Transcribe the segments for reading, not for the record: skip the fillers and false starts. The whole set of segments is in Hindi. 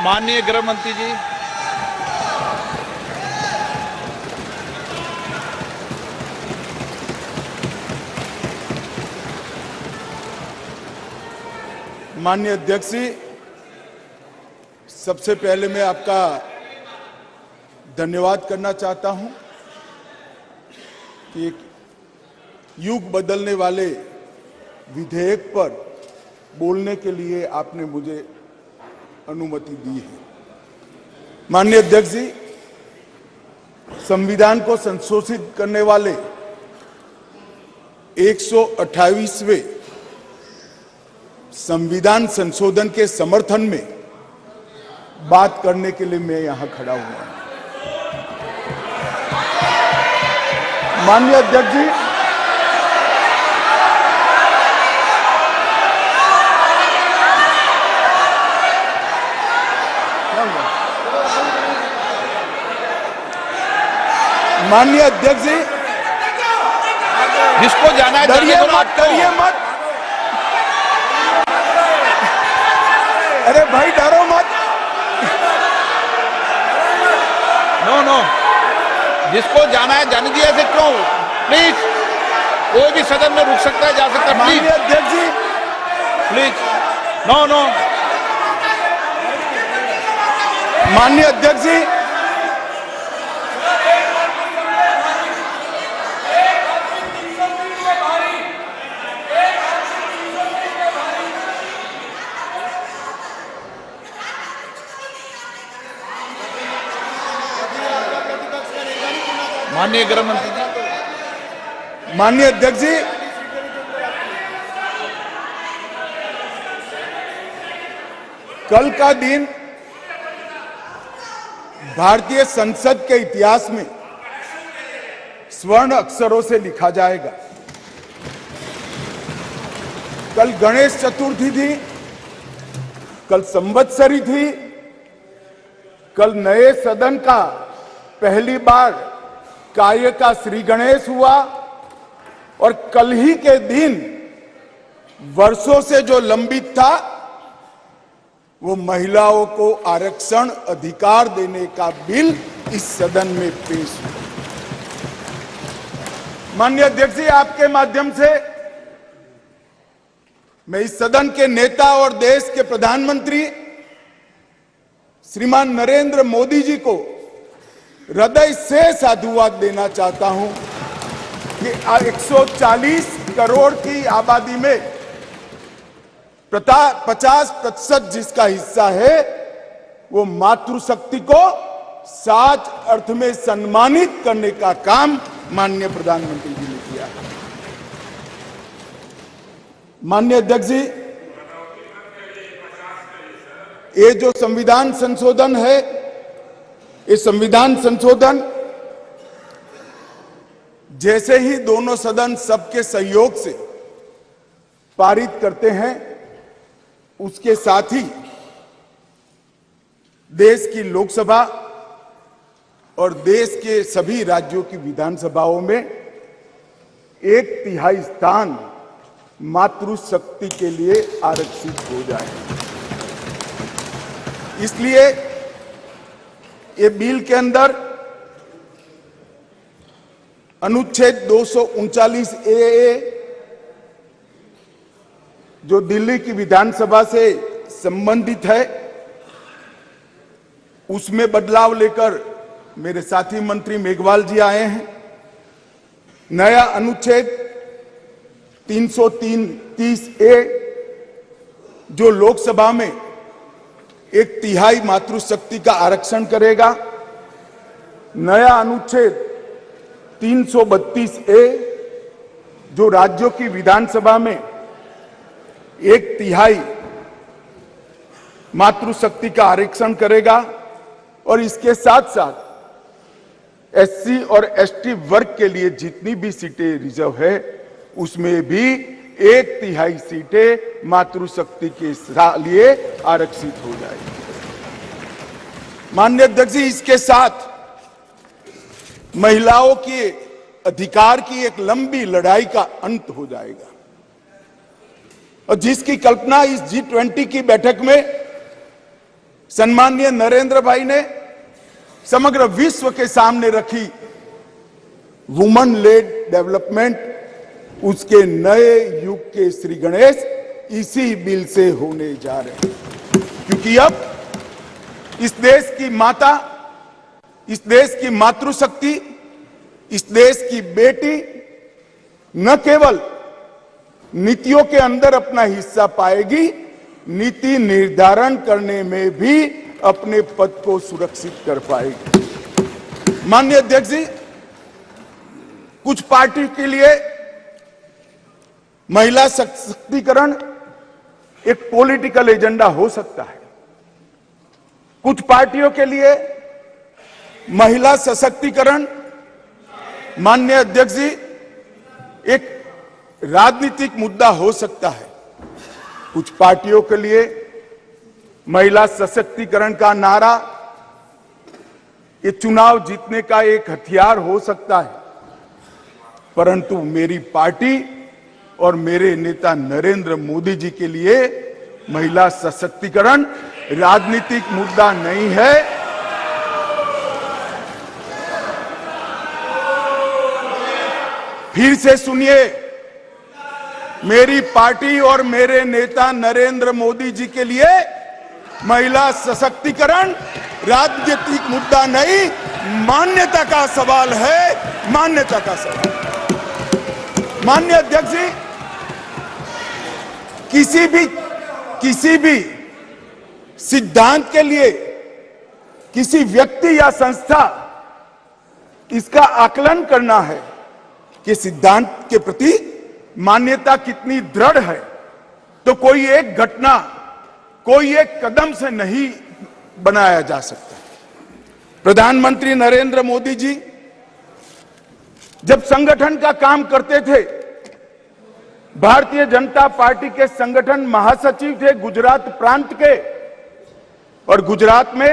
माननीय गृह मंत्री जी। माननीय अध्यक्ष जी, सबसे पहले मैं आपका धन्यवाद करना चाहता हूं कि एक युग बदलने वाले विधेयक पर बोलने के लिए आपने मुझे अनुमति दी है। माननीय अध्यक्ष जी, संविधान को संशोधित करने वाले 128वें संविधान संशोधन के समर्थन में बात करने के लिए मैं यहां खड़ा हुआ हूं। माननीय अध्यक्ष जी, माननीय अध्यक्ष जी, जिसको जाना है डरिए जाने दो मत, डरिए मत। अरे भाई डरो मत। नो, जिसको जाना है जाने दिया। ऐसे क्यों? प्लीज, कोई भी सदन में रुक सकता है, जा सकता है। माननीय अध्यक्ष जी, प्लीज, नो। माननीय अध्यक्ष जी, माननीय गृह मंत्री जी। माननीय अध्यक्ष जी, कल का दिन भारतीय संसद के इतिहास में स्वर्ण अक्षरों से लिखा जाएगा। कल गणेश चतुर्थी थी, कल संवत्सरी थी, कल नए सदन का पहली बार कार्य का श्री गणेश हुआ और कल ही के दिन वर्षों से जो लंबित था वो महिलाओं को आरक्षण अधिकार देने का बिल इस सदन में पेश हुआ। माननीय अध्यक्ष जी, आपके माध्यम से मैं इस सदन के नेता और देश के प्रधानमंत्री श्रीमान नरेंद्र मोदी जी को हृदय से साधुवाद देना चाहता हूं कि 140 करोड़ की आबादी में 50% जिसका हिस्सा है वो मातृशक्ति को सच अर्थ में सम्मानित करने का काम माननीय प्रधानमंत्री जी ने किया। माननीय अध्यक्ष जी, ये जो संविधान संशोधन है, ये संविधान संशोधन जैसे ही दोनों सदन सबके सहयोग से पारित करते हैं, उसके साथ ही देश की लोकसभा और देश के सभी राज्यों की विधानसभाओं में 1/3 स्थान मातृशक्ति के लिए आरक्षित हो जाए। इसलिए ये बिल के अंदर अनुच्छेद 239 ए जो दिल्ली की विधानसभा से संबंधित है, उसमें बदलाव लेकर मेरे साथी मंत्री मेघवाल जी आए हैं। नया अनुच्छेद 330 ए जो लोकसभा में 1/3 मातृशक्ति का आरक्षण करेगा। नया अनुच्छेद 332 ए जो राज्यों की विधानसभा में 1/3 मातृशक्ति का आरक्षण करेगा और इसके साथ साथ एससी और एसटी वर्ग के लिए जितनी भी सीटें रिजर्व है उसमें भी 1/3 सीटें मातृशक्ति के लिए आरक्षित हो जाएगी। माननीय अध्यक्ष जी, इसके साथ महिलाओं के अधिकार की एक लंबी लड़ाई का अंत हो जाएगा और जिसकी कल्पना इस G20 की बैठक में सम्माननीय नरेंद्र भाई ने समग्र विश्व के सामने रखी वुमन लेड डेवलपमेंट, उसके नए युग के श्री गणेश इसी बिल से होने जा रहे हैं। क्योंकि अब इस देश की माता, इस देश की मातृशक्ति, इस देश की बेटी न केवल नीतियों के अंदर अपना हिस्सा पाएगी, नीति निर्धारण करने में भी अपने पद को सुरक्षित कर पाएगी। माननीय अध्यक्ष जी, कुछ पार्टी के लिए महिला सशक्तिकरण एक पॉलिटिकल एजेंडा हो सकता है। कुछ पार्टियों के लिए महिला सशक्तिकरण, माननीय अध्यक्ष जी, एक राजनीतिक मुद्दा हो सकता है। कुछ पार्टियों के लिए महिला सशक्तिकरण का नारा ये चुनाव जीतने का एक हथियार हो सकता है, परंतु मेरी पार्टी और मेरे नेता नरेंद्र मोदी जी के लिए महिला सशक्तिकरण राजनीतिक मुद्दा नहीं है। फिर से सुनिए, मेरी पार्टी और मेरे नेता नरेंद्र मोदी जी के लिए महिला सशक्तिकरण राजनीतिक मुद्दा नहीं, मान्यता का सवाल है, मान्यता का सवाल। माननीय अध्यक्ष जी, किसी भी सिद्धांत के लिए किसी व्यक्ति या संस्था इसका आकलन करना है कि सिद्धांत के प्रति मान्यता कितनी दृढ़ है, तो कोई एक घटना, कोई एक कदम से नहीं बनाया जा सकता। प्रधानमंत्री नरेंद्र मोदी जी जब संगठन का काम करते थे, भारतीय जनता पार्टी के संगठन महासचिव थे गुजरात प्रांत के, और गुजरात में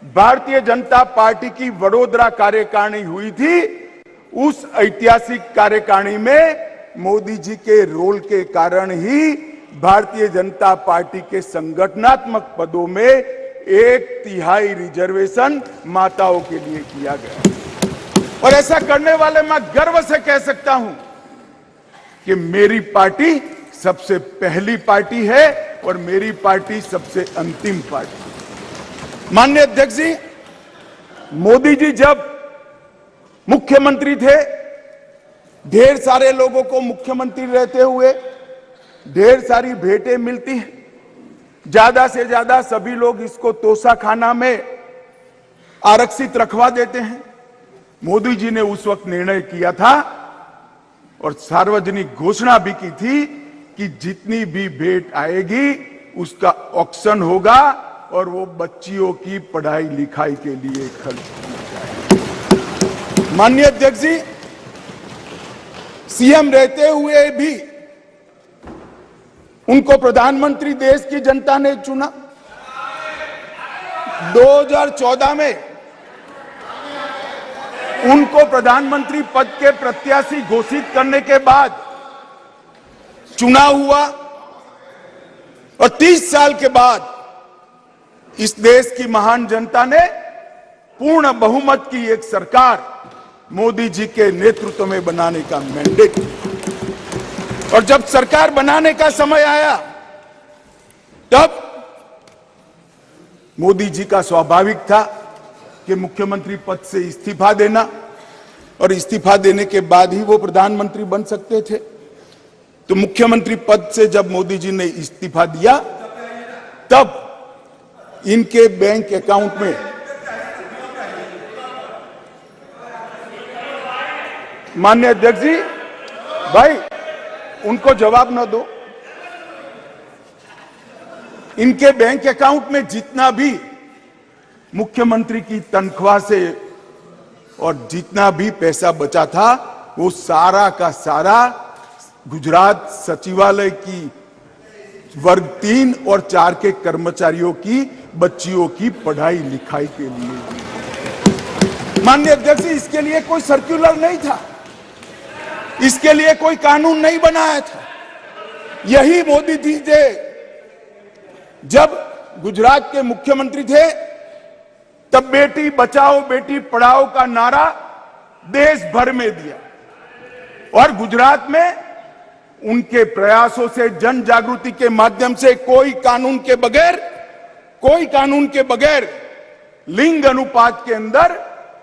भारतीय जनता पार्टी की वडोदरा कार्यकारिणी हुई थी। उस ऐतिहासिक कार्यकारिणी में मोदी जी के रोल के कारण ही भारतीय जनता पार्टी के संगठनात्मक पदों में 1/3 रिजर्वेशन माताओं के लिए किया गया। और ऐसा करने वाले मैं गर्व से कह सकता हूं कि मेरी पार्टी सबसे पहली पार्टी है और मेरी पार्टी सबसे अंतिम पार्टी। माननीय अध्यक्ष जी, मोदी जी जब मुख्यमंत्री थे, ढेर सारे लोगों को मुख्यमंत्री रहते हुए ढेर सारी भेंटें मिलती हैं। ज्यादा से ज्यादा सभी लोग इसको तोशाखाना में आरक्षित रखवा देते हैं। मोदी जी ने उस वक्त निर्णय किया था और सार्वजनिक घोषणा भी की थी कि जितनी भी भेंट आएगी उसका ऑक्शन होगा और वो बच्चियों की पढ़ाई लिखाई के लिए खर्च की जाएगी। माननीय अध्यक्ष जी, सीएम रहते हुए भी उनको प्रधानमंत्री देश की जनता ने चुना। 2014 में उनको प्रधानमंत्री पद के प्रत्याशी घोषित करने के बाद चुनाव हुआ और 30 साल के बाद इस देश की महान जनता ने पूर्ण बहुमत की एक सरकार मोदी जी के नेतृत्व में बनाने का मैंडेट दिया। और जब सरकार बनाने का समय आया तब मोदी जी का स्वाभाविक था कि मुख्यमंत्री पद से इस्तीफा देना, और इस्तीफा देने के बाद ही वो प्रधानमंत्री बन सकते थे। तो मुख्यमंत्री पद से जब मोदी जी ने इस्तीफा दिया तब इनके बैंक अकाउंट में माननीय अध्यक्ष जी, भाई उनको जवाब न दो, इनके बैंक अकाउंट में जितना भी मुख्यमंत्री की तनख्वाह से और जितना भी पैसा बचा था वो सारा का सारा गुजरात सचिवालय की वर्ग 3 और 4 के कर्मचारियों की बच्चियों की पढ़ाई लिखाई के लिए। माननीय अध्यक्ष जी, इसके लिए कोई सर्कुलर नहीं था, इसके लिए कोई कानून नहीं बनाया था। यही मोदी जी थे जब गुजरात के मुख्यमंत्री थे तब बेटी बचाओ बेटी पढ़ाओ का नारा देश भर में दिया और गुजरात में उनके प्रयासों से जन जागृति के माध्यम से कोई कानून के बगैर लिंग अनुपात के अंदर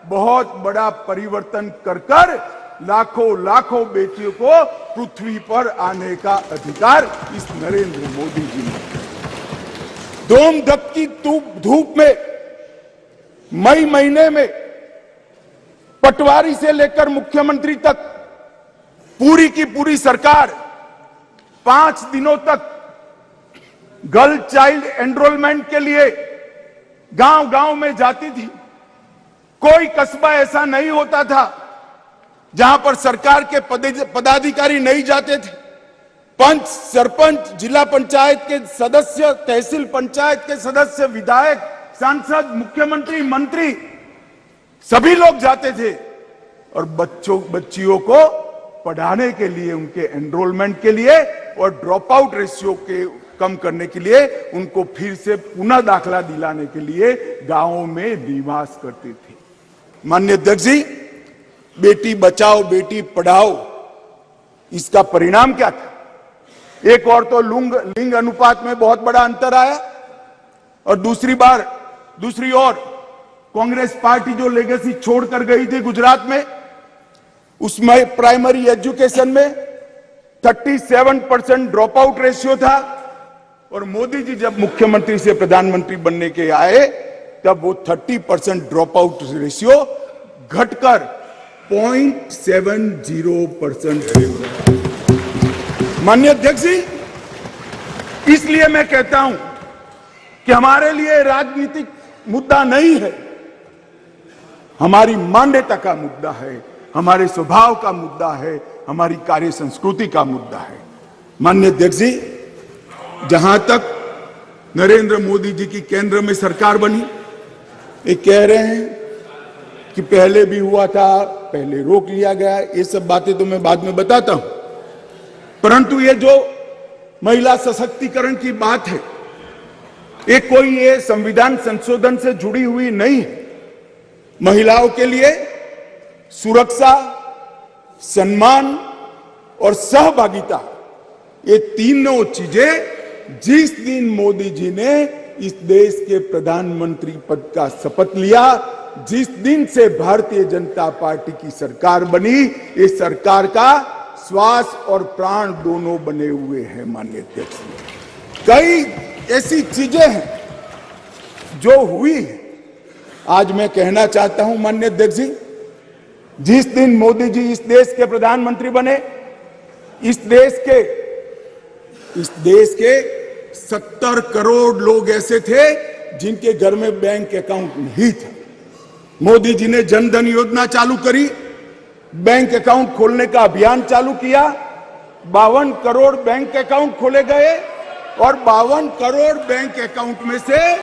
बहुत बड़ा परिवर्तन कर लाखों बेटियों को पृथ्वी पर आने का अधिकार इस नरेंद्र मोदी जी ने धूम धपकी धूप में मई महीने में पटवारी से लेकर मुख्यमंत्री तक पूरी की पूरी सरकार 5 दिनों तक गर्ल चाइल्ड एनरोलमेंट के लिए गांव-गांव में जाती थी। कोई कस्बा ऐसा नहीं होता था जहां पर सरकार के पदाधिकारी नहीं जाते थे। पंच, सरपंच, जिला पंचायत के सदस्य, तहसील पंचायत के सदस्य, विधायक, सांसद, मुख्यमंत्री, मंत्री सभी लोग जाते थे और बच्चियों को पढ़ाने के लिए, उनके एनरोलमेंट के लिए और ड्रॉप आउट रेशियो के कम करने के लिए, उनको फिर से पुनः दाखला दिलाने के लिए गांवों में निवास करती थी। माननीय अध्यक्ष जी, बेटी बचाओ बेटी पढ़ाओ, इसका परिणाम क्या था? एक और तो लिंग अनुपात में बहुत बड़ा अंतर आया और दूसरी ओर कांग्रेस पार्टी जो लेगेसी छोड़कर गई थी गुजरात में, उसमें प्राइमरी एजुकेशन में 37% ड्रॉप आउट रेशियो था और मोदी जी जब मुख्यमंत्री से प्रधानमंत्री बनने के आए तब वो 30% ड्रॉप आउट रेशियो घटकर 0.70% है। माननीय अध्यक्ष जी, इसलिए मैं कहता हूं कि हमारे लिए राजनीतिक मुद्दा नहीं है, हमारी मान्यता का मुद्दा है, हमारे स्वभाव का मुद्दा है, हमारी कार्य संस्कृति का मुद्दा है। माननीय अध्यक्ष जी, जहां तक नरेंद्र मोदी जी की केंद्र में सरकार बनी, ये कह रहे हैं कि पहले भी हुआ था, पहले रोक लिया गया, ये सब बातें तो मैं बाद में बताता हूं, परंतु ये जो महिला सशक्तिकरण की बात है, ये संविधान संशोधन से जुड़ी हुई नहीं है। महिलाओं के लिए सुरक्षा, सम्मान और सहभागिता, ये तीनों चीजें जिस दिन मोदी जी ने इस देश के प्रधानमंत्री पद का शपथ लिया, जिस दिन से भारतीय जनता पार्टी की सरकार बनी, इस सरकार का श्वास और प्राण दोनों बने हुए हैं। माननीय अध्यक्ष, कई ऐसी चीजें हैं जो हुई है। आज मैं कहना चाहता हूं माननीय अध्यक्ष जी, जिस दिन मोदी जी इस देश के प्रधानमंत्री बने, इस देश के 70 करोड़ लोग ऐसे थे जिनके घर में बैंक अकाउंट नहीं था। मोदी जी ने जनधन योजना चालू करी, बैंक अकाउंट खोलने का अभियान चालू किया, 52 करोड़ बैंक अकाउंट खोले गए और 52 करोड़ बैंक अकाउंट में से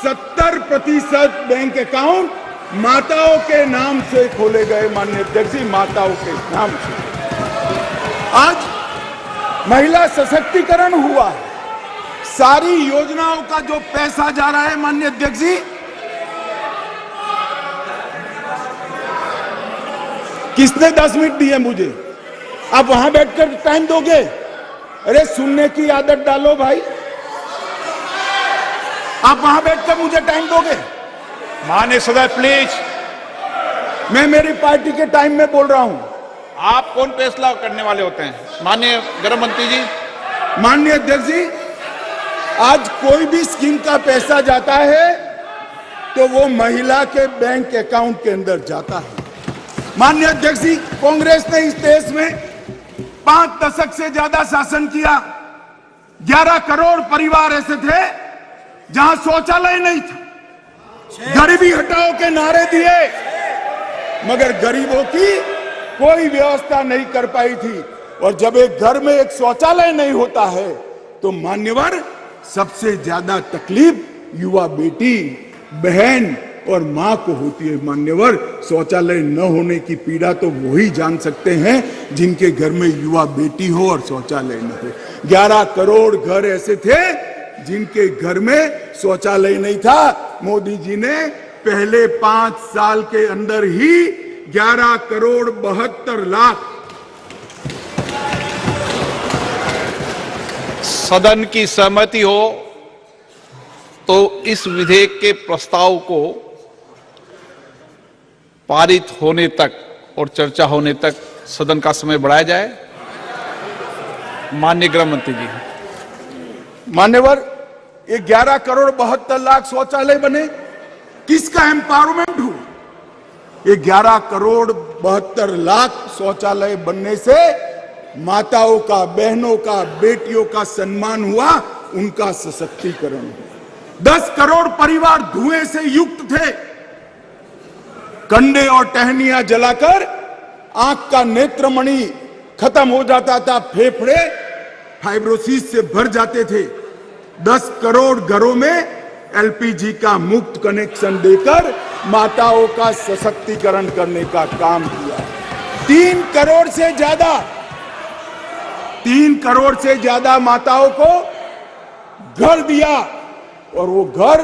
70% बैंक अकाउंट माताओं के नाम से खोले गए। माननीय अध्यक्ष जी, माताओं के नाम से आज महिला सशक्तिकरण हुआ है। सारी योजनाओं का जो पैसा जा रहा है, माननीय अध्यक्ष जी, किसने 10 मिनट दिए मुझे? आप वहां बैठकर टाइम दोगे? अरे सुनने की आदत डालो भाई, आप वहां बैठकर मुझे टाइम दोगे? माननीय सदस्य प्लीज, मैं मेरी पार्टी के टाइम में बोल रहा हूं। आप कौन फैसला करने वाले होते हैं? माननीय गृह मंत्री जी। माननीय अध्यक्ष जी, आज कोई भी स्कीम का पैसा जाता है तो वो महिला के बैंक अकाउंट के अंदर जाता है। माननीय अध्यक्ष जी, कांग्रेस ने इस देश में 5 दशक से ज्यादा शासन किया। 11 करोड़ परिवार ऐसे थे जहां शौचालय नहीं था। गरीबी हटाओ के नारे दिए, मगर गरीबों की कोई व्यवस्था नहीं कर पाई थी। और जब एक घर में एक शौचालय नहीं होता है तो मान्यवर, सबसे ज्यादा तकलीफ युवा बेटी, बहन और मां को होती है। मान्यवर, शौचालय न होने की पीड़ा तो वही जान सकते हैं जिनके घर में युवा बेटी हो और शौचालय न हो। 11 करोड़ घर ऐसे थे जिनके घर में शौचालय नहीं था, मोदी जी ने पहले 5 साल के अंदर ही 11 करोड़ 72 लाख सदन की सहमति हो तो इस विधेयक के प्रस्ताव को पारित होने तक और चर्चा होने तक सदन का समय बढ़ाया जाए। माननीय गृह मंत्री जी। मान्यवर, ये 11 करोड़ 72 लाख शौचालय बने, किसका एम्पावरमेंट हुआ? ये 11 करोड़ 72 लाख शौचालय बनने से माताओं का, बहनों का, बेटियों का सम्मान हुआ, उनका सशक्तिकरण हुआ। 10 करोड़ परिवार धुएं से युक्त थे, कंडे और टहनियां जलाकर आंख का नेत्रमणि खत्म हो जाता था, फेफड़े फाइब्रोसिस से भर जाते थे। 10 करोड़ घरों में एलपीजी का मुफ्त कनेक्शन देकर माताओं का सशक्तिकरण करने का काम किया। 3 करोड़ से ज्यादा माताओं को घर दिया, और वो घर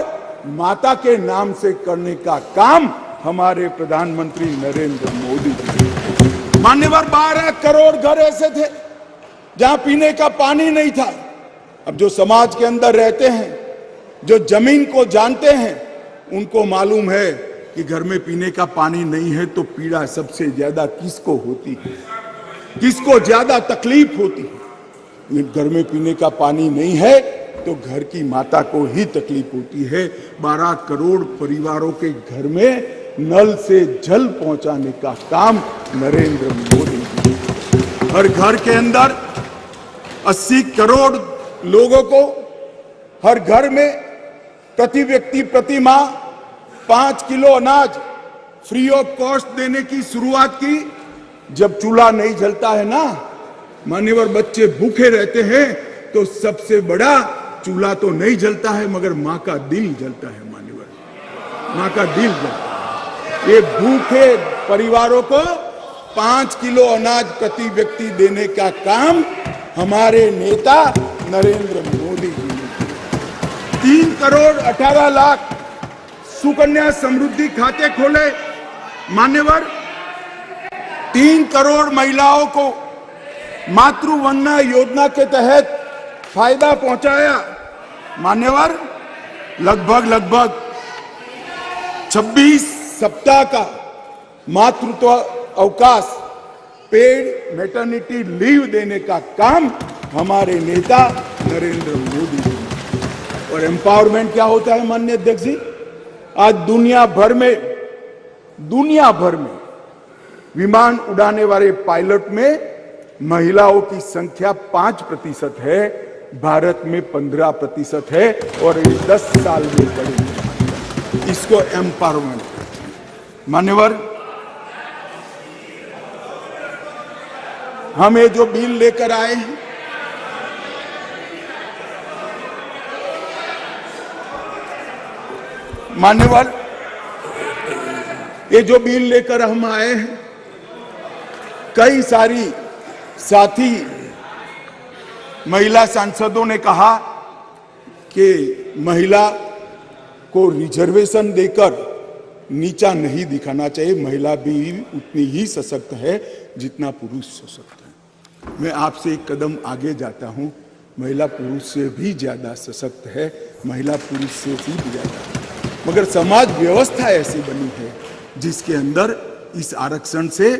माता के नाम से करने का काम हमारे प्रधानमंत्री नरेंद्र मोदी जी। मान्यवर, 12 करोड़ घर ऐसे थे जहां पीने का पानी नहीं था। अब जो समाज के अंदर रहते हैं, जो जमीन को जानते हैं, उनको मालूम है कि घर में पीने का पानी नहीं है तो पीड़ा सबसे ज्यादा किसको होती है, किसको ज्यादा तकलीफ होती है। घर में पीने का पानी नहीं है तो घर की माता को ही तकलीफ होती है। 12 करोड़ परिवारों के घर में नल से जल पहुंचाने का काम नरेंद्र मोदी जी। हर घर के अंदर 80 करोड़ लोगों को हर घर में प्रति व्यक्ति प्रति माह 5 किलो अनाज फ्री ऑफ कॉस्ट देने की शुरुआत की। जब चूल्हा नहीं जलता है ना मान्यवर, बच्चे भूखे रहते हैं, तो सबसे बड़ा चूल्हा तो नहीं जलता है मगर मां का दिल जलता है। मान्यवर, मां का दिल जलता है। ये भूखे परिवारों को 5 किलो अनाज प्रति व्यक्ति देने का काम हमारे नेता नरेंद्र मोदी जी ने। 3 करोड़ 18 लाख सुकन्या समृद्धि खाते खोले। मान्यवर, 3 करोड़ महिलाओं को मातृवंदना योजना के तहत फायदा पहुंचाया। मान्यवर, लगभग 26 सप्ताह का मातृत्व अवकाश, पेड मैटरनिटी लीव देने का काम हमारे नेता नरेंद्र मोदी जी। और एम्पावरमेंट क्या होता है माननीय अध्यक्ष जी? आज दुनिया भर में विमान उड़ाने वाले पायलट में महिलाओं की संख्या 5% है, भारत में 15% है, और ये 10 साल में बढ़ेगी। इसको एम्पावरमेंट। मान्यवर, हम ये जो बिल लेकर आए हैं, मान्यवर, ये जो बिल लेकर हम आए हैं, कई सारी साथी महिला सांसदों ने कहा कि महिला को रिजर्वेशन देकर नीचा नहीं दिखाना चाहिए, महिला भी उतनी ही सशक्त है जितना पुरुष सशक्त है। मैं आपसे एक कदम आगे जाता हूं, महिला पुरुष से भी ज्यादा सशक्त है, महिला पुरुष से भी ज्यादा है। मगर समाज व्यवस्था ऐसी बनी है जिसके अंदर इस आरक्षण से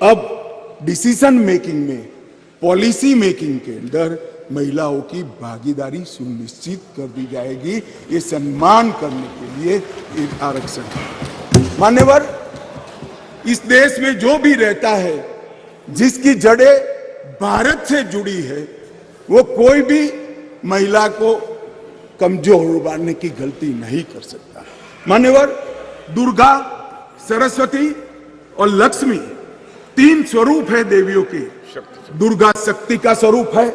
अब डिसीजन मेकिंग में, पॉलिसी मेकिंग के अंदर महिलाओं की भागीदारी सुनिश्चित कर दी जाएगी। ये सम्मान करने के लिए एक आरक्षण है। मान्यवर, इस देश में जो भी रहता है, जिसकी जड़ें भारत से जुड़ी है, वो कोई भी महिला को कमजोर उबारने की गलती नहीं कर सकता। मान्यवर, दुर्गा, सरस्वती और लक्ष्मी 3 स्वरूप है देवियों के। दुर्गा शक्ति का स्वरूप है,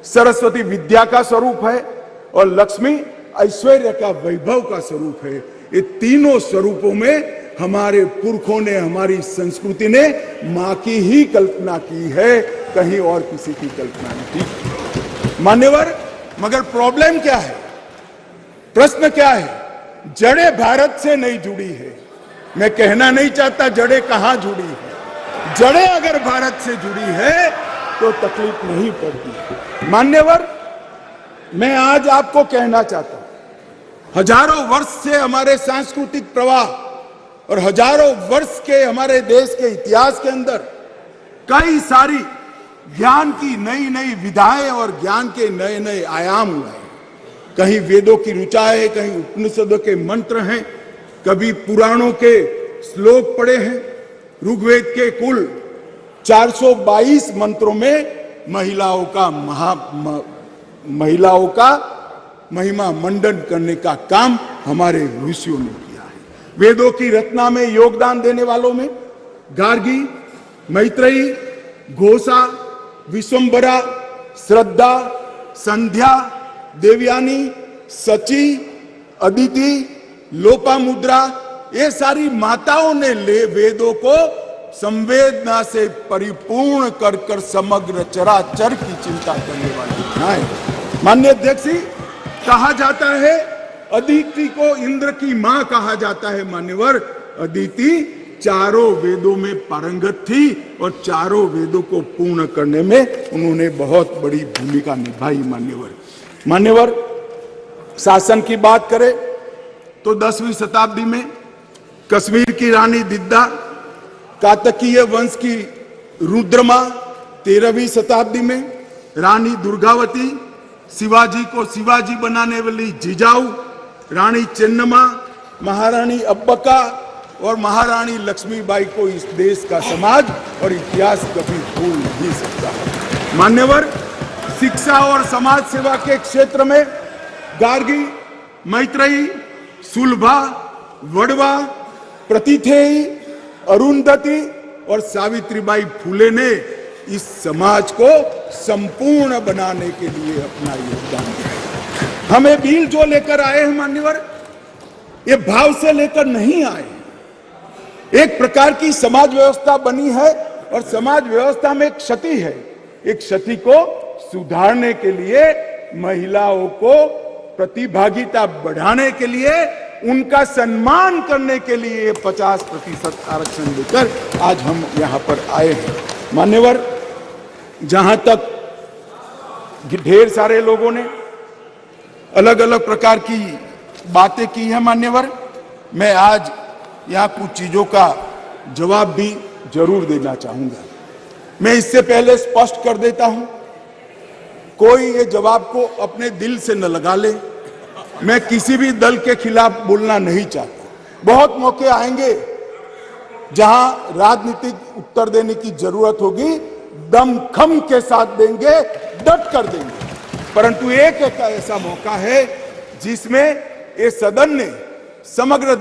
सरस्वती विद्या का स्वरूप है, और लक्ष्मी ऐश्वर्य का, वैभव का स्वरूप है। ये तीनों स्वरूपों में हमारे पुरखों ने, हमारी संस्कृति ने मां की ही कल्पना की है, कहीं और किसी की कल्पना नहीं। मान्यवर, मगर प्रॉब्लम क्या है? प्रश्न क्या है? जड़ें भारत से नहीं जुड़ी है। मैं कहना नहीं चाहता जड़ें कहां जुड़ी है। जड़ें अगर भारत से जुड़ी है तो तकलीफ नहीं पड़ती। मान्यवर, मैं आज आपको कहना चाहता हूं, हजारों वर्ष से हमारे सांस्कृतिक प्रवाह और हजारों वर्ष के हमारे देश के इतिहास के अंदर कई सारी ज्ञान की नई नई विधाएं और ज्ञान के नए नए आयाम हुए। कहीं वेदों की ऋचा है, कहीं उपनिषदों के मंत्र हैं, कभी पुराणों के श्लोक पढ़े हैं। ऋग्वेद के कुल 422 मंत्रों में महिलाओं का महिमा मंडन करने का काम हमारे ऋषियों ने किया है। वेदों की रचना में योगदान देने वालों में गार्गी, मैत्रेयी, घोषा, विश्वम्भरा, श्रद्धा, संध्या, देवयानी, सची, अदिति, लोपामुद्रा, ये सारी माताओं ने वेदों को संवेदना से परिपूर्ण कर कर समग्र चराचर की चिंता करने वाली बनाए। माननीय अध्यक्ष जी, कहा जाता है अदिति को इंद्र की मां कहा जाता है। मान्यवर, अदिति चारों वेदों में पारंगत थी और चारों वेदों को पूर्ण करने में उन्होंने बहुत बड़ी भूमिका निभाई। मान्यवर, शासन की बात करें तो 10वीं शताब्दी में कश्मीर की रानी दिद्दा, कातकीय वंश की रुद्रमा 13वीं शताब्दी में रानी दुर्गावती, शिवाजी को शिवाजी बनाने वाली जिजाऊ, रानी चेन्नम्मा, महारानी अब्बका और महारानी लक्ष्मीबाई को इस देश का समाज और इतिहास कभी भूल नहीं सकता। मान्यवर, शिक्षा और समाज सेवा के क्षेत्र में गार्गी, मैत्रेयी, सुलभा, वड़वा, प्रतिथेयी, अरुंधति और सावित्रीबाई फुले ने इस समाज को संपूर्ण बनाने के लिए अपना योगदान दिया। हमें बिल जो लेकर आए हैं मान्यवर, ये भाव से लेकर नहीं आए। एक प्रकार की समाज व्यवस्था बनी है और समाज व्यवस्था में एक क्षति है। एक क्षति को सुधारने के लिए, महिलाओं को प्रतिभागिता बढ़ाने के लिए, उनका सम्मान करने के लिए 50% आरक्षण लेकर आज हम यहां पर आए हैं। मान्यवर, जहां तक ढेर सारे लोगों ने अलग अलग प्रकार की बातें की हैं मान्यवर, मैं आज यहां कुछ चीजों का जवाब भी जरूर देना चाहूंगा। मैं इससे पहले स्पष्ट कर देता हूं, कोई ये जवाब को अपने दिल से न लगा ले। मैं किसी भी दल के खिलाफ बोलना नहीं चाहता। बहुत मौके आएंगे जहां राजनीतिक उत्तर देने की जरूरत होगी, दमखम के साथ देंगे, डट कर देंगे। परंतु एक ऐसा मौका है जिसमें ये सदन ने समग्र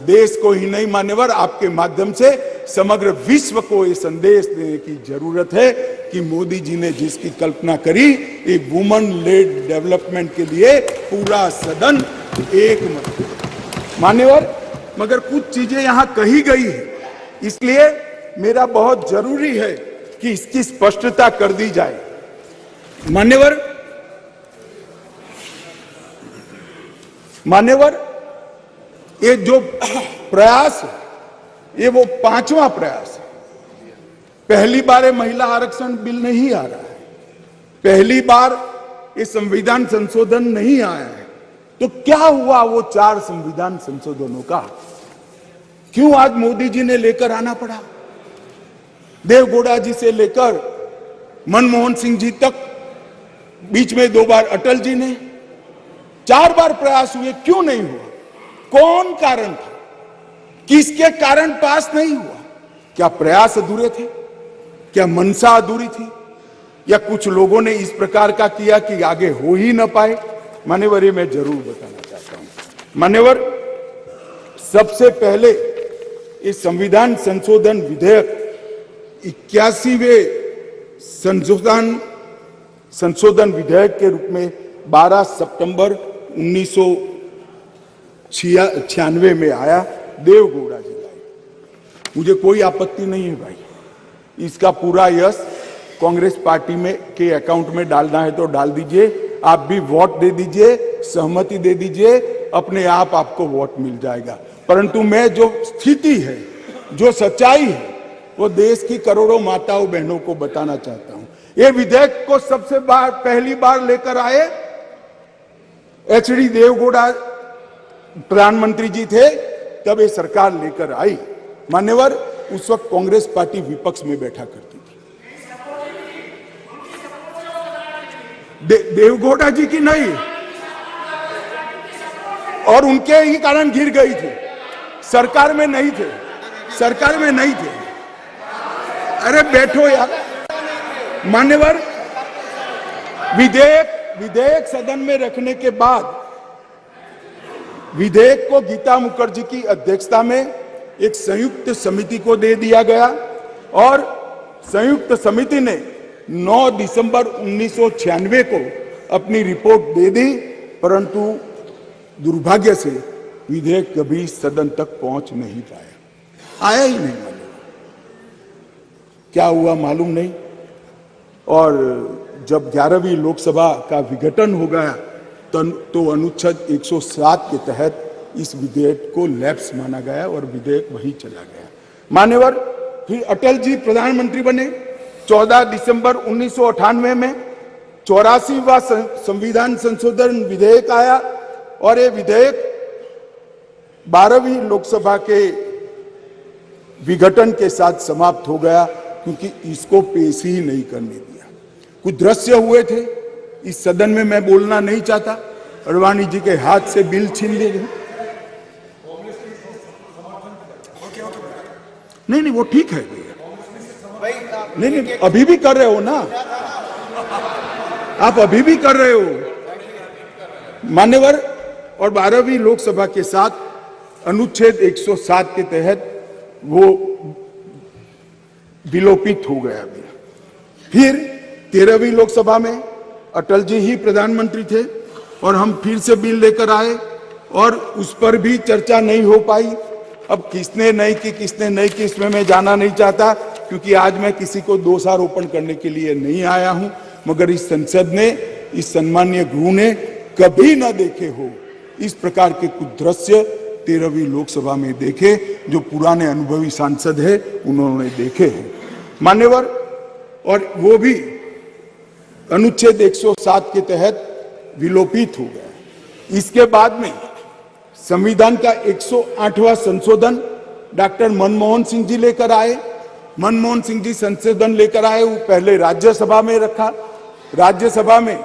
देश को ही नहीं मान्यवर, आपके माध्यम से समग्र विश्व को ये संदेश देने की जरूरत है कि मोदी जी ने जिसकी कल्पना करी, ये वुमन लेड डेवलपमेंट के लिए पूरा सदन एक मत। मान्यवर, मगर कुछ चीजें यहां कही गई है, इसलिए मेरा बहुत जरूरी है कि इसकी स्पष्टता कर दी जाए। मान्यवर, ये जो प्रयास है, ये वो 5वां प्रयास है। पहली बार महिला आरक्षण बिल नहीं आ रहा है, पहली बार ये संविधान संशोधन नहीं आया है। तो क्या हुआ वो 4 संविधान संशोधनों का? क्यों आज मोदी जी ने लेकर आना पड़ा? देवगौड़ा जी से लेकर मनमोहन सिंह जी तक, बीच में 2 बार अटल जी ने, 4 बार प्रयास हुए, क्यों नहीं हुआ? कौन कारण था? किसके कारण पास नहीं हुआ? क्या प्रयास अधूरे थे? क्या मंशा अधूरी थी? या कुछ लोगों ने इस प्रकार का किया कि आगे हो ही ना पाए? मान्यवर, ये मैं जरूर बताना चाहता हूं। मान्यवर, सबसे पहले इस संविधान संशोधन विधेयक 81वें संशोधन विधेयक के रूप में 12 सितंबर 1996 में आया, देवगौड़ा जी लाए। मुझे कोई आपत्ति नहीं है भाई, इसका पूरा यश कांग्रेस पार्टी में के अकाउंट में डालना है तो डाल दीजिए, आप भी वोट दे दीजिए, सहमति दे दीजिए, अपने आप आपको वोट मिल जाएगा। परंतु मैं जो स्थिति है, जो सच्चाई है, वो देश की करोड़ों माताओं बहनों को बताना चाहता हूं। ये विधेयक को पहली बार लेकर आए एचडी देवगौड़ा प्रधानमंत्री जी थे, तब ये सरकार लेकर आई। मान्यवर, उस वक्त कांग्रेस पार्टी विपक्ष में बैठा करती थी। देवगौड़ा जी की नहीं, और उनके ही कारण गिर गई थी। सरकार में नहीं थे, सरकार में नहीं थे। अरे बैठो यार। मान्यवर, विधेयक सदन में रखने के बाद विधेयक को गीता मुखर्जी की अध्यक्षता में एक संयुक्त समिति को दे दिया गया और संयुक्त समिति ने 9 दिसंबर 1996 को अपनी रिपोर्ट दे दी, परंतु दुर्भाग्य से विधेयक कभी सदन तक पहुंच नहीं पाया, आया ही नहीं। क्या हुआ मालूम नहीं। और जब 11वीं लोकसभा का विघटन हो गया तो अनुच्छेद 107 के तहत इस विधेयक को लैप्स माना गया और विधेयक वहीं चला गया। मान्यवर, फिर अटल जी प्रधानमंत्री बने। 14 दिसंबर 1998 में 84वां संविधान संशोधन विधेयक आया और ये विधेयक 12वीं लोकसभा के विघटन के साथ समाप्त हो गया, क्योंकि इसको पेश ही नहीं करने दिया। कुछ दृश्य हुए थे, इस सदन में मैं बोलना नहीं चाहता। अडवाणी जी के हाथ से बिल छीन लिए गए। नहीं, वो ठीक है भैया। नहीं, अभी भी कर रहे हो ना आप, अभी भी कर रहे हो मान्यवर। और 12वीं लोकसभा के साथ अनुच्छेद 107 के तहत वो विलोपित हो गया। फिर 13वीं लोकसभा में अटल जी ही प्रधानमंत्री थे और हम फिर से बिल लेकर आए और उस पर भी चर्चा नहीं हो पाई। अब किसने नहीं की इसमें मैं जाना नहीं चाहता, क्योंकि आज मैं किसी को दोषारोपण करने के लिए नहीं आया हूं। मगर इस संसद ने, इस सम्मानीय गृह ने कभी न देखे हो इस प्रकार के कुछ दृश्य 13वीं लोकसभा में देखे, जो पुराने अनुभवी सांसद है उन्होंने देखे हैं मान्यवर। और वो भी अनुच्छेद 107 के तहत विलोपित हो गया। इसके बाद में संविधान का 108वां संशोधन डॉक्टर मनमोहन सिंह जी लेकर आए। मनमोहन सिंह जी संशोधन लेकर आए, वो पहले राज्यसभा में रखा, राज्यसभा में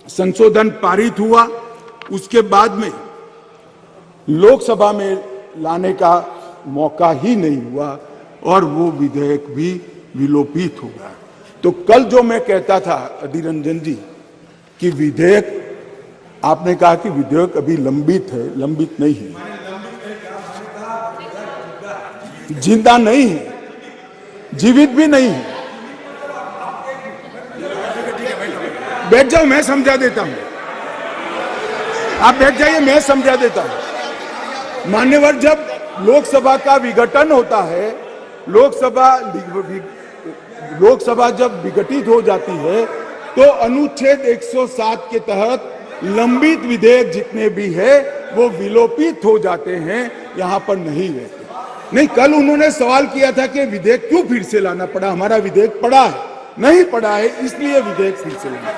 संशोधन पारित हुआ, उसके बाद में लोकसभा में लाने का मौका ही नहीं हुआ और वो विधेयक भी विलोपित हो गया। तो कल जो मैं कहता था अधीर रंजन जी कि विधेयक, आपने कहा कि विधेयक अभी लंबित है, लंबित नहीं है, जिंदा नहीं है, जीवित भी नहीं है। बैठ जाओ, मैं समझा देता हूं। आप बैठ जाइए, मैं समझा देता हूं। मान्यवर, जब लोकसभा का विघटन होता है, लोकसभा जब विघटित हो जाती है तो अनुच्छेद 107 के तहत लंबित विधेयक जितने भी है वो विलोपित हो जाते हैं, यहां पर नहीं रहते। नहीं, कल उन्होंने सवाल किया था कि विधेयक क्यों फिर से लाना पड़ा। हमारा विधेयक पड़ा है, नहीं पड़ा है, इसलिए विधेयक फिर से लाना।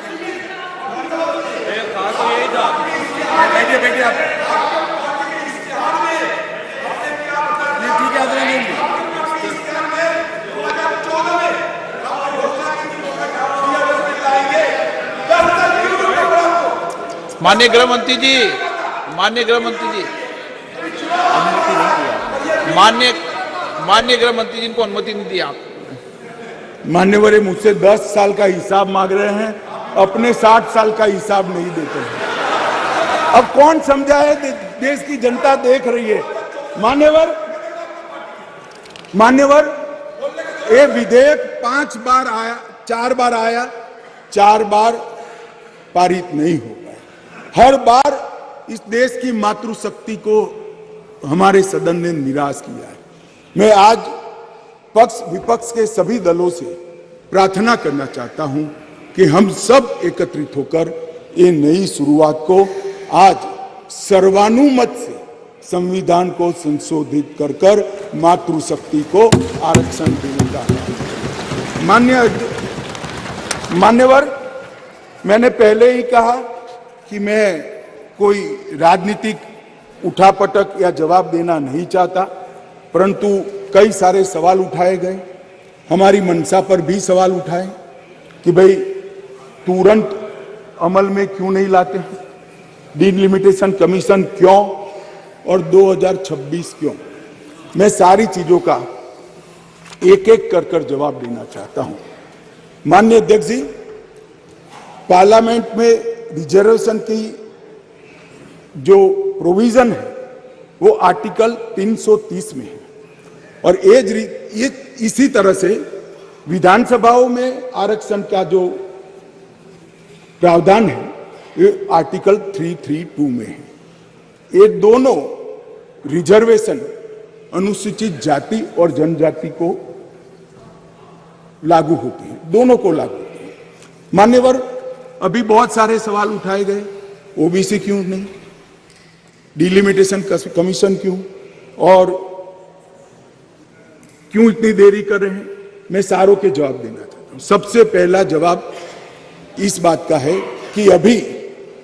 माननीय गृह मंत्री जी, माननीय गृह मंत्री जी, माननीय गृह मंत्री जी को अनुमति नहीं दी आप। मान्यवर, मुझसे 10 साल का हिसाब मांग रहे हैं, अपने 60 साल का हिसाब नहीं देते हैं। अब कौन समझाए, देश की जनता देख रही है। मान्यवर, ये विधेयक 5 बार आया, 4 बार आया, 4 बार पारित नहीं हो पाया। हर बार इस देश की मातृशक्ति को हमारे सदन ने निराश किया है। मैं आज पक्ष विपक्ष के सभी दलों से प्रार्थना करना चाहता हूं कि हम सब एकत्रित होकर ये नई शुरुआत को आज सर्वानुमत से संविधान को संशोधित कर कर मातृशक्ति को आरक्षण देने का मान्यवर, मैंने पहले ही कहा कि मैं कोई राजनीतिक उठापटक या जवाब देना नहीं चाहता, परंतु कई सारे सवाल उठाए गए। हमारी मंशा पर भी सवाल उठाए कि भाई तुरंत अमल में क्यों नहीं लाते हैं, डिलिमिटेशन कमीशन क्यों और 2026 क्यों। मैं सारी चीजों का एक एक कर जवाब देना चाहता हूं। माननीय अध्यक्ष जी, पार्लियामेंट में रिजर्वेशन की जो प्रोविजन है वो आर्टिकल 330 में है और ये इसी तरह से विधानसभाओं में आरक्षण का जो प्रावधान है ये आर्टिकल 332 में है। ये दोनों रिजर्वेशन अनुसूचित जाति और जनजाति को लागू होती है, दोनों को लागू होती है। मान्यवर, अभी बहुत सारे सवाल उठाए गए, ओबीसी क्यों नहीं, डिलिमिटेशन कमीशन क्यों और क्यों इतनी देरी कर रहे हैं। मैं सारों के जवाब देना चाहता हूं। सबसे पहला जवाब इस बात का है कि अभी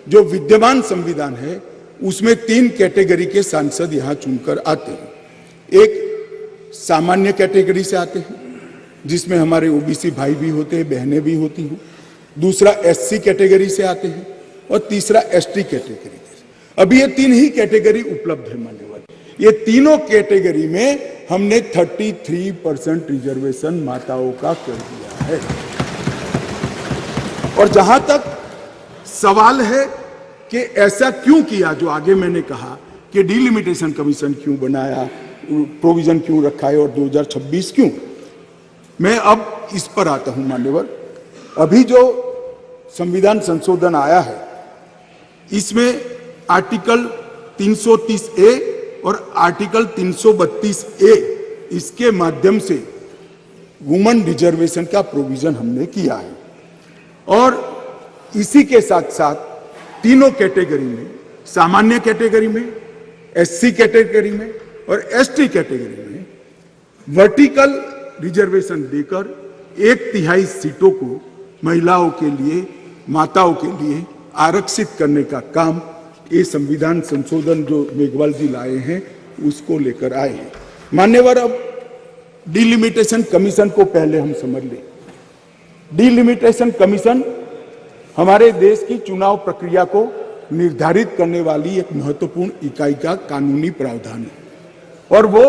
जो विद्यमान संविधान है उसमें 3 कैटेगरी के सांसद यहां चुनकर आते हैं। एक सामान्य कैटेगरी से आते हैं जिसमें हमारे ओबीसी भाई भी होते हैं, बहनें भी होती हैं। दूसरा एससी कैटेगरी से आते हैं और तीसरा एसटी कैटेगरी। अभी ये 3 ही कैटेगरी उपलब्ध है मान्यवर। ये तीनों कैटेगरी में हमने 33% रिजर्वेशन माताओं का कर दिया है। और जहां तक सवाल है कि ऐसा क्यों किया, जो आगे मैंने कहा कि डिलिमिटेशन कमीशन क्यों बनाया, प्रोविजन क्यों रखा है और 2026 क्यों, मैं अब इस पर आता हूं मान्यवर। अभी जो संविधान संशोधन आया है इसमें आर्टिकल 330A और आर्टिकल 332A इसके माध्यम से वुमेन रिजर्वेशन का प्रोविजन हमने किया है और इसी के साथ साथ तीनों कैटेगरी में, सामान्य कैटेगरी में, एससी कैटेगरी में और एसटी कैटेगरी में वर्टिकल रिजर्वेशन देकर 1/3 सीटों को महिलाओं के लिए, माताओं के लिए आरक्षित करने का काम ये संविधान संशोधन जो मेघवाल जी लाए हैं उसको लेकर आए हैं। मान्यवर, अब डिलिमिटेशन कमीशन को पहले हम समझ लें। डिलिमिटेशन कमीशन हमारे देश की चुनाव प्रक्रिया को निर्धारित करने वाली एक महत्वपूर्ण इकाई का कानूनी प्रावधान है और वो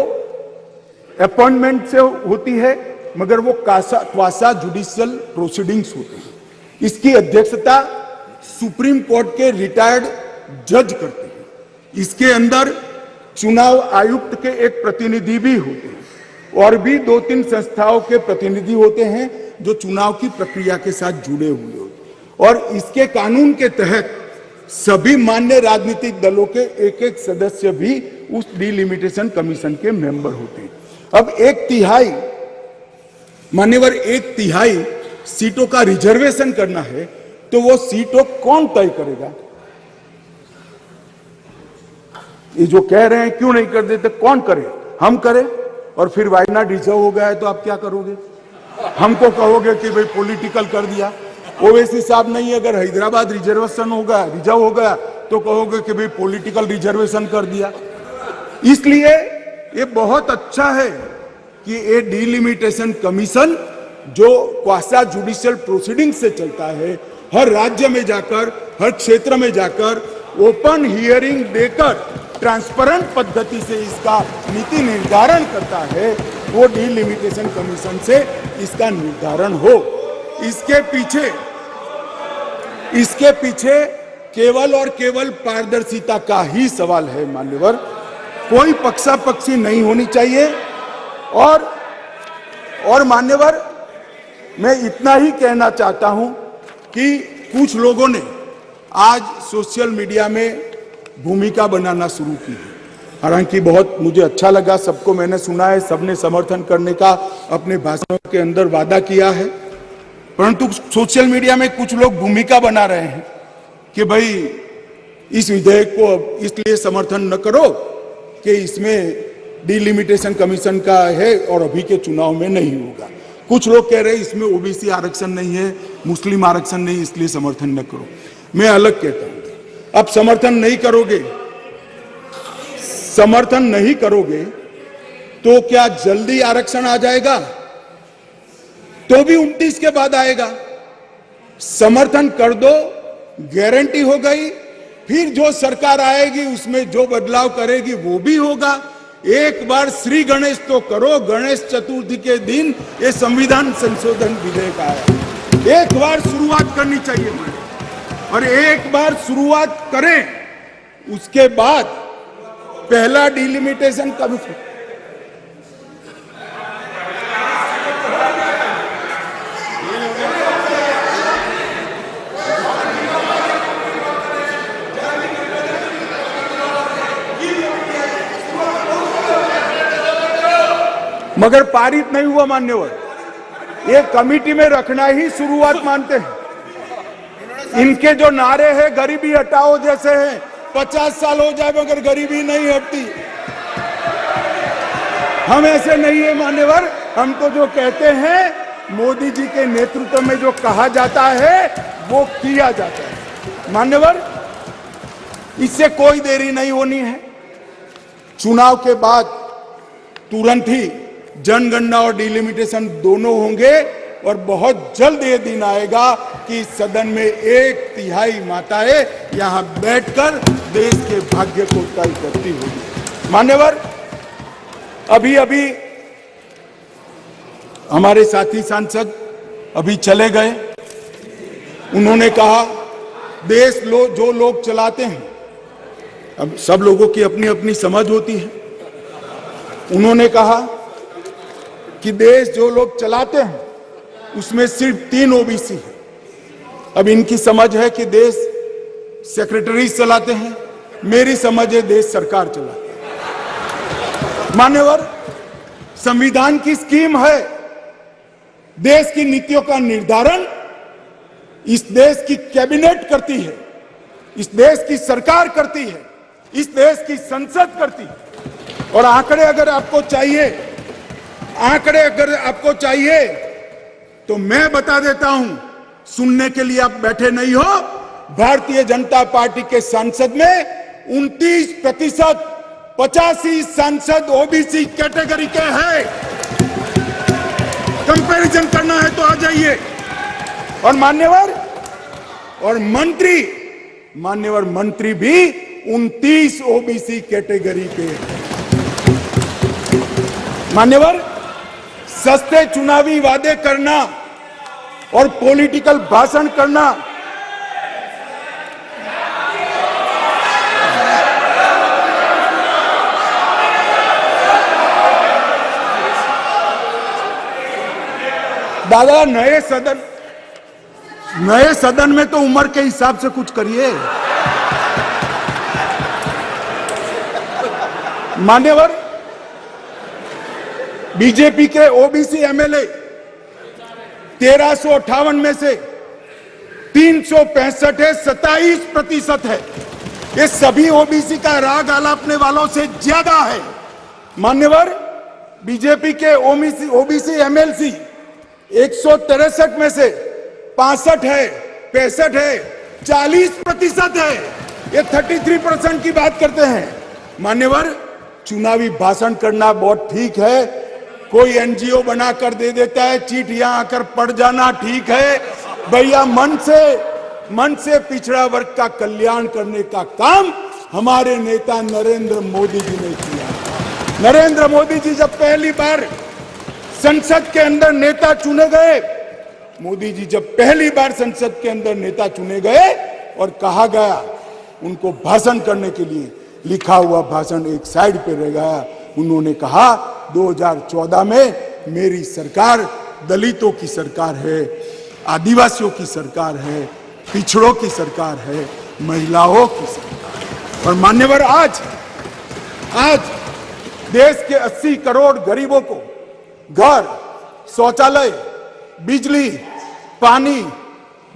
अपॉइंटमेंट से होती है, मगर वो क्वासा जुडिशियल प्रोसीडिंग्स होते हैं। इसकी अध्यक्षता सुप्रीम कोर्ट के रिटायर्ड जज करते हैं। इसके अंदर चुनाव आयुक्त के एक प्रतिनिधि भी होते हैं और भी 2-3 संस्थाओं के प्रतिनिधि होते हैं जो चुनाव की प्रक्रिया के साथ जुड़े हुए होते हैं और इसके कानून के तहत सभी मान्य राजनीतिक दलों के एक सदस्य भी उस डिलिमिटेशन कमीशन के मेंबर होते हैं। अब 1/3 मान्यवर 1/3 सीटों का रिजर्वेशन करना है तो वो सीटों कौन तय करेगा? ये जो कह रहे हैं क्यों नहीं कर देते, कौन करे? हम करें और फिर वायनाड रिजर्व हो गया है तो आप क्या करोगे? हमको कहोगे कि भाई पॉलिटिकल कर दिया। ओवैसी साहब नहीं, अगर हैदराबाद रिजर्वेशन हो गया, रिजर्व हो गया तो कहोगे कि भाई पॉलिटिकल रिजर्वेशन कर दिया। इसलिए ये बहुत अच्छा है कि ये डिलिमिटेशन कमीशन जो क्वासा जुडिशियल प्रोसीडिंग से चलता है, हर राज्य में जाकर, हर क्षेत्र में जाकर ओपन हियरिंग देकर ट्रांसपेरेंट पद्धति से इसका नीति निर्धारण करता है, वो डिलिमिटेशन कमीशन से इसका निर्धारण हो। इसके पीछे केवल और केवल पारदर्शिता का ही सवाल है मान्यवर। कोई पक्षापक्षी नहीं होनी चाहिए। और मान्यवर, मैं इतना ही कहना चाहता हूं कि कुछ लोगों ने आज सोशल मीडिया में भूमिका बनाना शुरू की है। हालांकि बहुत मुझे अच्छा लगा, सबको मैंने सुना है, सबने समर्थन करने का अपने भाषणों के अंदर वादा किया है, परंतु सोशल मीडिया में कुछ लोग भूमिका बना रहे हैं कि भाई इस विधेयक को इसलिए समर्थन न करो कि इसमें डिलिमिटेशन कमीशन का है और अभी के चुनाव में नहीं होगा। कुछ लोग कह रहे हैं इसमें ओबीसी आरक्षण नहीं है, मुस्लिम आरक्षण नहीं, इसलिए समर्थन न करो। मैं अलग कहता हूं, अब समर्थन नहीं करोगे तो क्या जल्दी आरक्षण आ जाएगा? तो भी 29 के बाद आएगा। समर्थन कर दो, गारंटी हो गई, फिर जो सरकार आएगी उसमें जो बदलाव करेगी वो भी होगा। एक बार श्री गणेश तो करो, गणेश चतुर्थी के दिन ये संविधान संशोधन विधेयक आया, एक बार शुरुआत करनी चाहिए और एक बार शुरुआत करें, उसके बाद पहला डिलिमिटेशन कमीशन मगर पारित नहीं हुआ मान्यवर। ये कमेटी में रखना ही शुरुआत मानते हैं। इनके जो नारे हैं गरीबी हटाओ जैसे हैं, 50 साल हो जाए मगर गरीबी नहीं हटती। हम ऐसे नहीं है मान्यवर। हम तो जो कहते हैं मोदी जी के नेतृत्व में जो कहा जाता है वो किया जाता है मान्यवर। इससे कोई देरी नहीं होनी है। चुनाव के बाद तुरंत ही जनगणना और डिलिमिटेशन दोनों होंगे और बहुत जल्द ये दिन आएगा कि सदन में 1/3 माताएं यहां बैठकर देश के भाग्य को तय करती होगी मान्यवर। अभी हमारे साथी सांसद अभी चले गए। उन्होंने कहा देश जो लोग चलाते हैं, अब सब लोगों की अपनी अपनी समझ होती है। उन्होंने कहा कि देश जो लोग चलाते हैं उसमें सिर्फ 3 ओबीसी है। अब इनकी समझ है कि देश सेक्रेटरी चलाते हैं, मेरी समझ है देश सरकार चलाती है मान्यवर। संविधान की स्कीम है, देश की नीतियों का निर्धारण इस देश की कैबिनेट करती है, इस देश की सरकार करती है, इस देश की संसद करती है। और आंकड़े अगर आपको चाहिए तो मैं बता देता हूं, सुनने के लिए आप बैठे नहीं हो। भारतीय जनता पार्टी के सांसद में 29%, 85 सांसद ओबीसी कैटेगरी के हैं। कंपैरिजन करना है तो आ जाइए। और मंत्री भी 29 ओबीसी कैटेगरी के हैं मान्यवर। सस्ते चुनावी वादे करना और पॉलिटिकल भाषण करना दादा, नए सदन में तो उम्र के हिसाब से कुछ करिए मान्यवर। बीजेपी के ओबीसी एमएलए 1358 में से 365 है, 27% है। ये सभी ओबीसी का राग आलापने वालों से ज्यादा है मान्यवर। बीजेपी के ओबीसी एमएलसी 163 में से 65 है, 65 है, 40% है। ये 33% की बात करते हैं मान्यवर। चुनावी भाषण करना बहुत ठीक है, कोई एनजीओ बनाकर दे देता है, चिट यहां आकर पड़ जाना ठीक है भैया। मन से पिछड़ा वर्ग का कल्याण करने का काम हमारे नेता नरेंद्र मोदी जी ने किया। नरेंद्र मोदी जी जब पहली बार संसद के अंदर नेता चुने गए और कहा गया उनको भाषण करने के लिए, लिखा हुआ भाषण एक साइड पे रह गया। उन्होंने कहा 2014 में मेरी सरकार दलितों की सरकार है, आदिवासियों की सरकार है, पिछड़ों की सरकार है, महिलाओं की सरकार। और मान्यवर आज देश के 80 करोड़ गरीबों को घर, शौचालय, बिजली, पानी,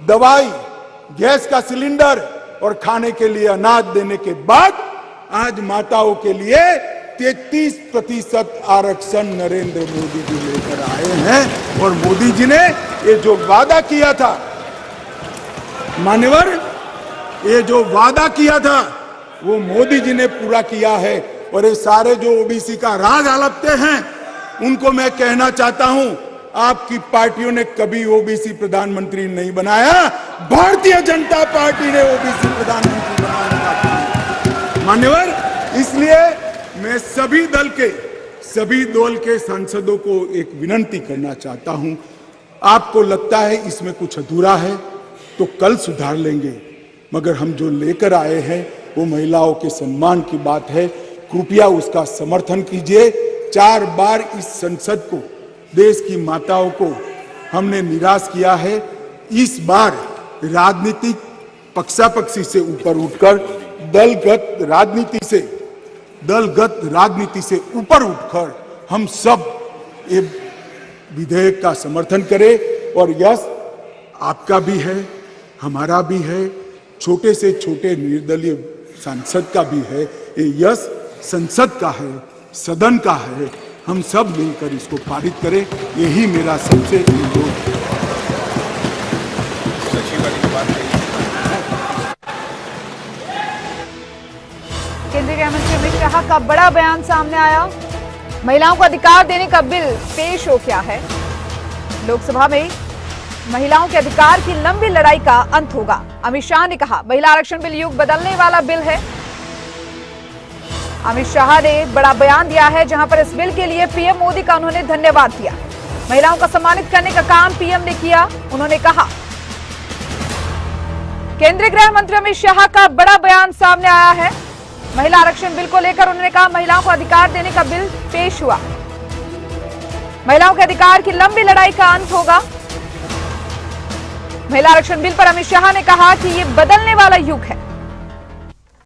दवाई, गैस का सिलेंडर, और खाने के लिए अनाज देने के बाद आज माताओं के लिए 33% आरक्षण नरेंद्र मोदी जी लेकर आए हैं। और मोदी जी ने ये जो वादा किया था, मान्यवर, ये जो वादा किया था वो मोदी जी ने पूरा किया है। और ये सारे जो ओबीसी का राज आलपते हैं उनको मैं कहना चाहता हूं, आपकी पार्टियों ने कभी ओबीसी प्रधानमंत्री नहीं बनाया, भारतीय जनता पार्टी ने ओबीसी प्रधानमंत्री बनाने का काम। मान्यवर, इसलिए मैं सभी दल के सांसदों को एक विनती करना चाहता हूं, आपको लगता है इसमें कुछ अधूरा है तो कल सुधार लेंगे, मगर हम जो लेकर आए हैं वो महिलाओं के सम्मान की बात है। कृपया उसका समर्थन कीजिए। 4 बार इस संसद को, देश की माताओं को हमने निराश किया है। इस बार राजनीतिक पक्षापक्षी से ऊपर उठकर दलगत राजनीति से ऊपर उठकर हम सब ये विधेयक का समर्थन करें। और यश आपका भी है, हमारा भी है, छोटे से छोटे निर्दलीय सांसद का भी है। ये यश संसद का है, सदन का है। हम सब मिलकर इसको पारित करें, यही मेरा सबसे अनुरोध है। केंद्रीय गृह मंत्री अमित शाह का बड़ा बयान सामने आया। महिलाओं को अधिकार देने का बिल पेश हो गया है। लोकसभा में महिलाओं के अधिकार की लंबी लड़ाई का अंत होगा। अमित शाह ने कहा, महिला आरक्षण बिल युग बदलने वाला बिल है। अमित शाह ने बड़ा बयान दिया है, जहां पर इस बिल के लिए पीएम मोदी का उन्होंने धन्यवाद दिया। महिलाओं को सम्मानित करने का काम पीएम ने किया। उन्होंने कहा, केंद्रीय गृह मंत्री अमित शाह का बड़ा बयान सामने आया है। महिला आरक्षण बिल को लेकर उन्होंने कहा, महिलाओं को अधिकार देने का बिल पेश हुआ। महिलाओं के अधिकार की लंबी लड़ाई का अंत होगा। महिला आरक्षण बिल पर अमित शाह ने कहा कि ये बदलने वाला युग है।